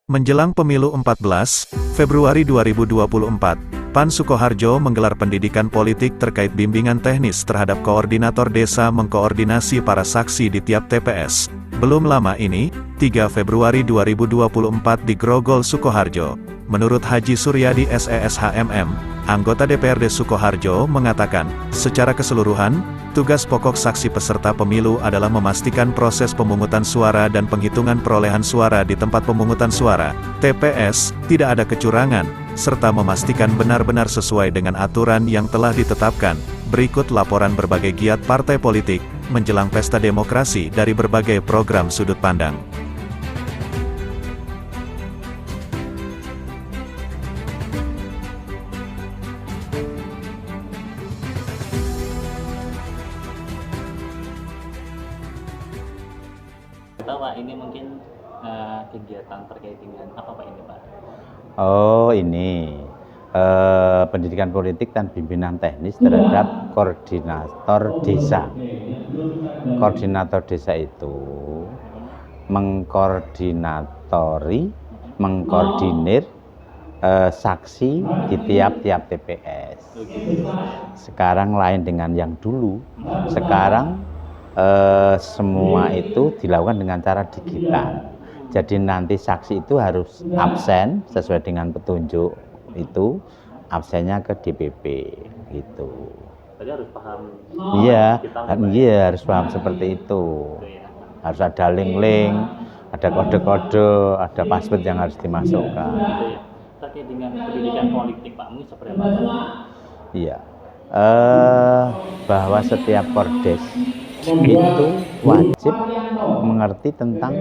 Menjelang pemilu 14 Februari 2024, PAN Sukoharjo menggelar pendidikan politik terkait bimbingan teknis terhadap koordinator desa mengkoordinasi para saksi di tiap TPS. Belum lama ini, 3 Februari 2024 di Grogol Sukoharjo. Menurut Haji Suryadi SESHMM, anggota DPRD Sukoharjo mengatakan, secara keseluruhan, tugas pokok saksi peserta pemilu adalah memastikan proses pemungutan suara dan penghitungan perolehan suara di tempat pemungutan suara, TPS, tidak ada kecurangan, serta memastikan benar-benar sesuai dengan aturan yang telah ditetapkan. Berikut laporan berbagai giat partai politik, menjelang pesta demokrasi dari berbagai program sudut pandang. Pak, ini mungkin kegiatan terkait dengan apa Pak ini Pak? Oh ini pendidikan politik dan bimbingan teknis terhadap koordinator desa. Koordinator desa itu mengkoordinir saksi di tiap-tiap TPS. Sekarang lain dengan yang dulu. Sekarang semua itu dilakukan dengan cara digital. Jadi nanti saksi itu harus absen sesuai dengan petunjuk itu, absennya ke DPP gitu. Jadi harus paham. Iya, harus paham seperti itu. Harus ada link-link, ada kode-kode, ada password yang harus dimasukkan. Terkait dengan pendidikan politik Pak, mungkin seperti apa? Iya, bahwa setiap Kordes itu wajib mengerti tentang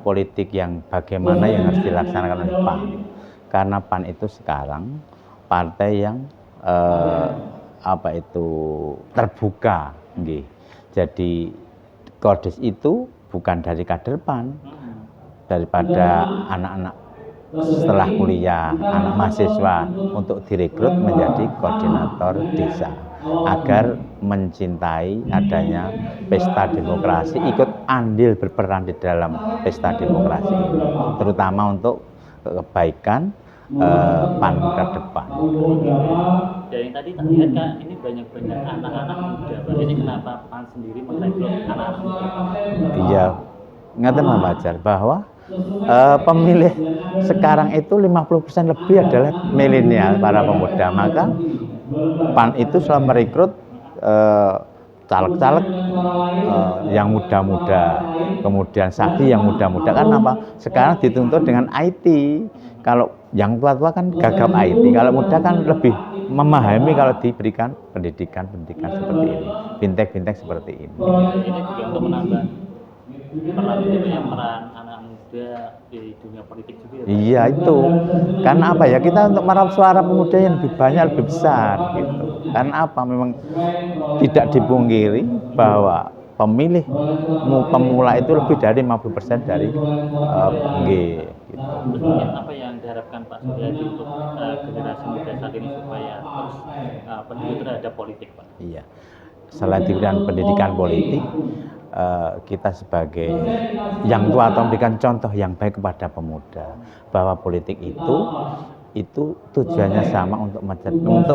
politik yang bagaimana yang harus dilaksanakan oleh PAN, karena PAN itu sekarang partai yang terbuka, jadi Kordes itu bukan dari kader PAN, daripada anak-anak setelah kuliah, anak mahasiswa untuk direkrut menjadi koordinator desa agar mencintai adanya pesta demokrasi, ikut andil berperan di dalam pesta demokrasi ini, terutama untuk kebaikan PAN ke depan. Dari tadi tak lihat Kak, ini banyak anak-anak muda. Ini kenapa PAN sendiri merekrut anak-anak muda? Iya, ngeten Pak Fajar, bahwa pemilih sekarang itu 50% lebih adalah milenial, para pemuda. Maka PAN itu selalu merekrut caleg-caleg yang muda-muda, kemudian saksi yang muda-muda. Kan apa? Sekarang dituntut dengan IT. Kalau yang tua-tua kan gagap IT, kalau muda kan lebih memahami kalau diberikan pendidikan seperti ini, fintech seperti ini. Ini juga untuk menambah peran anak muda di dunia politik juga. Iya itu, karena apa ya, kita untuk meraup suara pemuda yang lebih banyak, lebih besar gitu. Karena apa, memang tidak dipungkiri bahwa pemilih pemula itu lebih dari 50% dari gitu. Mungkin apa yang diharapkan Pak Suryadi untuk generasi muda saat ini supaya terus peduli terhadap politik Pak? Iya, selain diberikan pendidikan politik, kita sebagai yang tua atau memberikan contoh yang baik kepada pemuda bahwa politik itu tujuannya sama untuk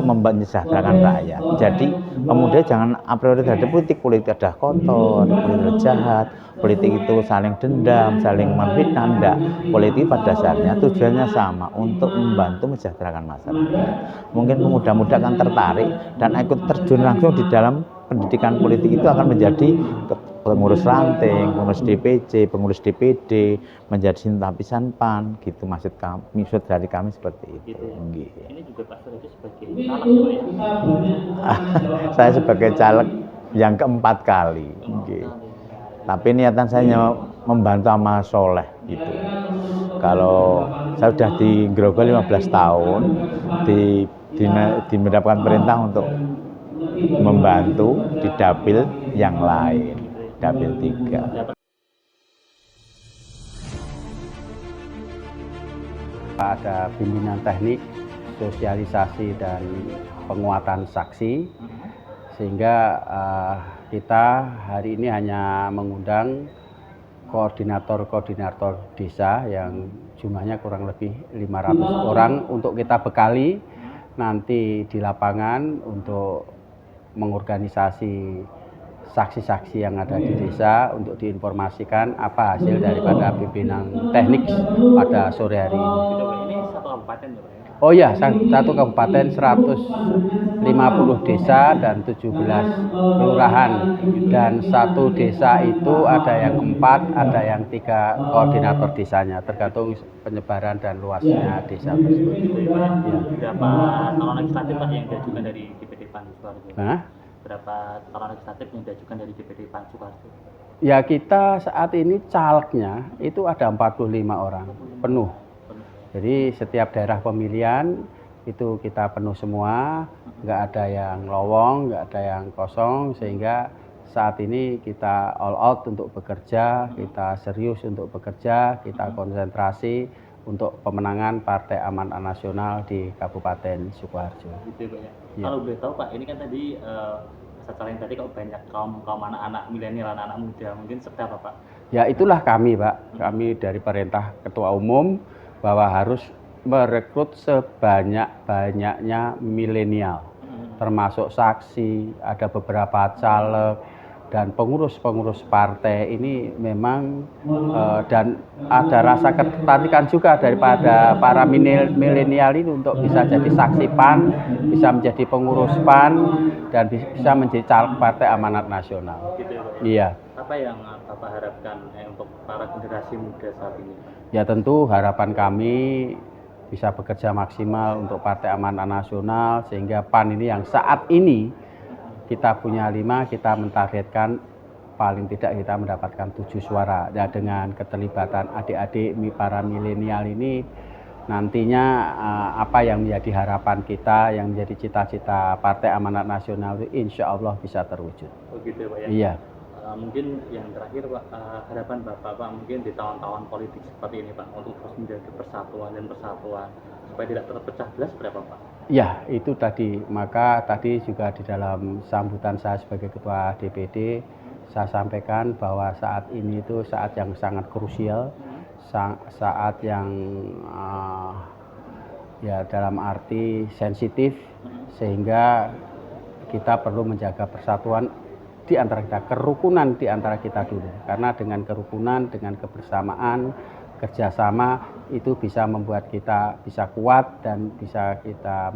mensejahterakan rakyat. Jadi pemuda jangan a priori terhadap politik adalah kotor, politik jahat, politik itu saling dendam, saling memfitnah. Enggak. Politik pada dasarnya tujuannya sama, untuk membantu mensejahterakan masyarakat. Mungkin pemuda-muda akan tertarik dan ikut terjun langsung di dalam pendidikan politik, itu akan menjadi pengurus ranting, pengurus DPC, pengurus DPD, menjadi simpatisan PAN, gitu maksud dari kami seperti itu. Ini juga Pak Suryadi sebagai caleg ya? Saya sebagai caleg yang keempat kali. Tapi niatan saya membantu amal soleh gitu. Kalau saya sudah di Grogol 15 tahun, mendapatkan perintah untuk membantu di dapil yang lain, dapil 3. Ada bimbingan teknik, sosialisasi dan penguatan saksi, sehingga kita hari ini hanya mengundang koordinator-koordinator desa yang jumlahnya kurang lebih 500 orang untuk kita bekali nanti di lapangan untuk mengorganisasi saksi-saksi yang ada di desa untuk diinformasikan apa hasil daripada bimbingan teknik pada sore hari ini. Gitu, Pak. Ini satu kabupaten ya, Pak, ya? Oh ya, satu kabupaten 150 desa dan 17 kelurahan, dan satu desa itu ada yang 4, ada yang 3 koordinator desanya, tergantung penyebaran dan luasnya desa tersebut. Gitu ya, Pak, ya? Ya. Berapa calon legislatif, Pak, yang diajukan dari DPD PAN Sukoharjo? Nah, Berapa calon legislatif yang diajukan dari DPD PAN Sukoharjo? ya kita saat ini calegnya itu ada 45 orang penuh. Jadi setiap daerah pemilihan itu kita penuh semua, nggak ada yang lowong, nggak ada yang kosong, sehingga saat ini kita all out untuk bekerja, kita serius untuk bekerja, kita konsentrasi untuk pemenangan Partai Amanat Nasional di Kabupaten Sukoharjo. Gitu ya, Pak, ya? Ya. Kalau boleh tahu, Pak, ini kan tadi setelah yang tadi kok banyak kaum anak-anak milenial, anak-anak muda, mungkin seperti apa, Pak? Ya itulah kami, Pak. Kami dari perintah Ketua Umum bahwa harus merekrut sebanyak-banyaknya milenial, termasuk saksi, ada beberapa caleg, dan pengurus-pengurus partai ini memang dan ada rasa ketertarikan juga daripada para milenial ini untuk bisa jadi saksi PAN, bisa menjadi pengurus PAN, dan bisa menjadi caleg Partai Amanat Nasional. Gitu ya, Pak, ya? Iya. Apa yang Bapak harapkan untuk para generasi muda saat ini, Pak? Ya tentu harapan kami bisa bekerja maksimal untuk Partai Amanat Nasional, sehingga PAN ini yang saat ini kita punya 5, kita mentargetkan paling tidak kita mendapatkan 7 suara. Ya, dengan keterlibatan adik-adik para milenial ini, nantinya apa yang menjadi harapan kita, yang menjadi cita-cita Partai Amanat Nasional itu insya Allah bisa terwujud. Oh gitu ya, Pak, ya? Iya. Mungkin yang terakhir, Pak, harapan Bapak, Pak, mungkin di tahun-tahun politik seperti ini, Pak, untuk terus menjaga persatuan dan persatuan supaya tidak terpecah belah berapa, Pak? Ya, itu tadi. Maka tadi juga di dalam sambutan saya sebagai Ketua DPD, saya sampaikan bahwa saat ini itu saat yang sangat krusial, saat yang ya dalam arti sensitif, sehingga kita perlu menjaga persatuan di antara kita, kerukunan di antara kita dulu. Karena dengan kerukunan, dengan kebersamaan, kerjasama itu bisa membuat kita bisa kuat dan bisa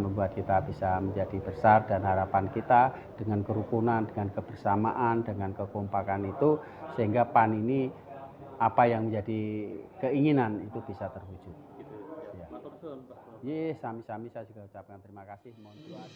membuat kita bisa menjadi besar. Dan harapan kita dengan kerukunan, dengan kebersamaan, dengan kekompakan itu, sehingga PAN ini apa yang menjadi keinginan itu bisa terwujud. Ya. Matur suwun, Pak. Sami-sami, saya juga ucapkan terima kasih. Mohon doa.